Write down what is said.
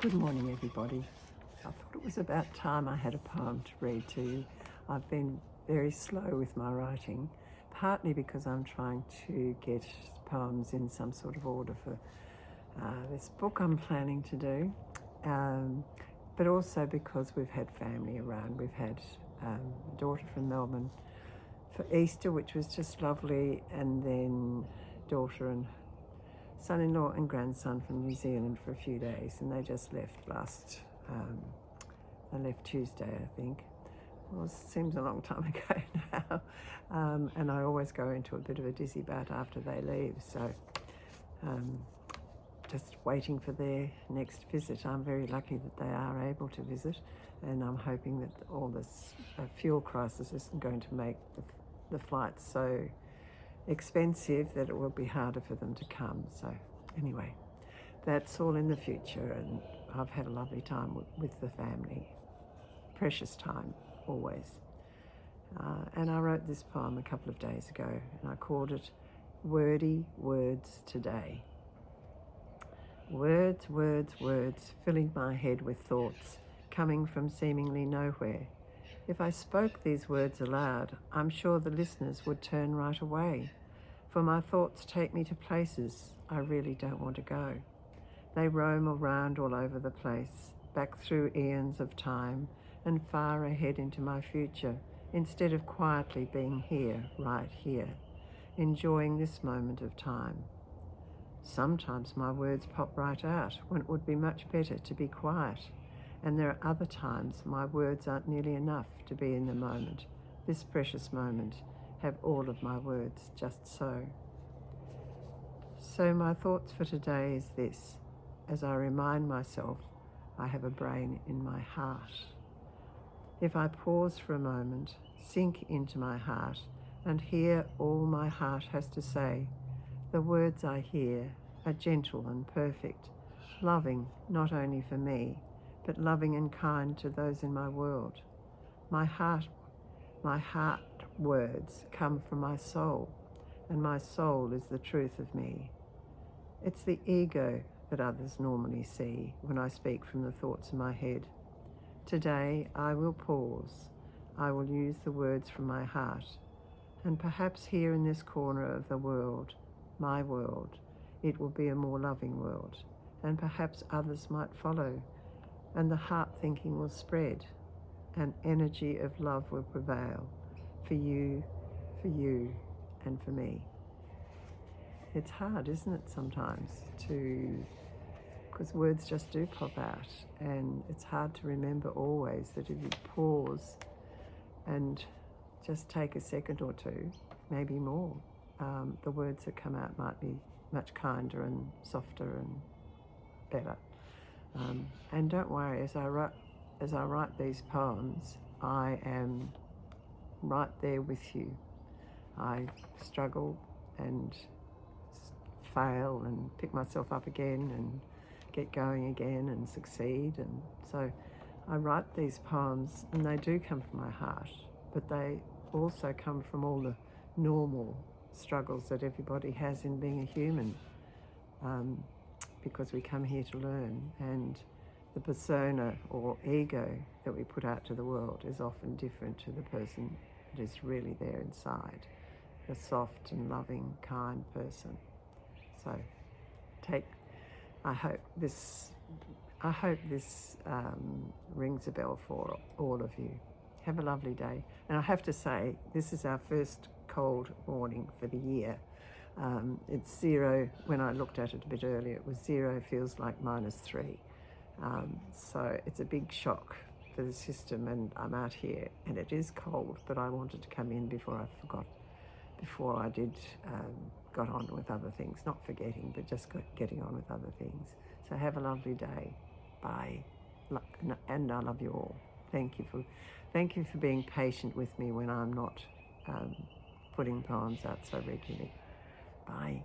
Good morning, everybody. I thought it was about time I had a poem to read to you. I've been very slow with my writing, partly because I'm trying to get poems in some sort of order for this book I'm planning to do, but also because we've had family around. We've had a daughter from Melbourne for Easter, which was just lovely, and then daughter and son-in-law and grandson from New Zealand for a few days, and they just left they left Tuesday, I think. Well, it seems a long time ago now, and I always go into a bit of a dizzy bout after they leave, so just waiting for their next visit. I'm very lucky that they are able to visit, and I'm hoping that all this fuel crisis isn't going to make the flights so expensive that it will be harder for them to come. So anyway, that's all in the future, and I've had a lovely time with the family. Precious time, always. And I wrote this poem a couple of days ago, and I called it Wordy Words Today. Words, words, words, filling my head with thoughts, coming from seemingly nowhere. If I spoke these words aloud, I'm sure the listeners would turn right away, for my thoughts take me to places I really don't want to go. They roam around all over the place, back through eons of time and far ahead into my future, instead of quietly being here, right here, enjoying this moment of time. Sometimes my words pop right out when it would be much better to be quiet, and there are other times my words aren't nearly enough to be in the moment, this precious moment. Have all of my words just so. So my thoughts for today is this, as I remind myself I have a brain in my heart. If I pause for a moment, sink into my heart, and hear all my heart has to say, the words I hear are gentle and perfect, loving not only for me, but loving and kind to those in my world. My heart words come from my soul, and my soul is the truth of me. It's the ego that others normally see when I speak from the thoughts in my head. Today I will pause. I will use the words from my heart, and perhaps here in this corner of the world, my world, it will be a more loving world, and perhaps others might follow, and the heart thinking will spread, and energy of love will prevail for you, and for me. It's hard, isn't it, sometimes, because words just do pop out, and it's hard to remember always that if you pause and just take a second or two, maybe more, the words that come out might be much kinder and softer and better. And don't worry, as I write these poems, I am right there with you. I struggle and fail and pick myself up again and get going again and succeed, and so I write these poems, and they do come from my heart, but they also come from all the normal struggles that everybody has in being a human, because we come here to learn, and the persona or ego that we put out to the world is often different to the person that is really there inside, a soft and loving, kind person. So I hope this rings a bell for all of you. Have a lovely day. And I have to say, this is our first cold morning for the year. It's 0. When I looked at it a bit earlier, it was 0, feels like -3. So it's a big shock for the system, and I'm out here and it is cold, but I wanted to come in before I got on with other things. Not forgetting, but just getting on with other things. So have a lovely day. Bye. And I love you all. Thank you for being patient with me when I'm not putting poems out so regularly. Bye.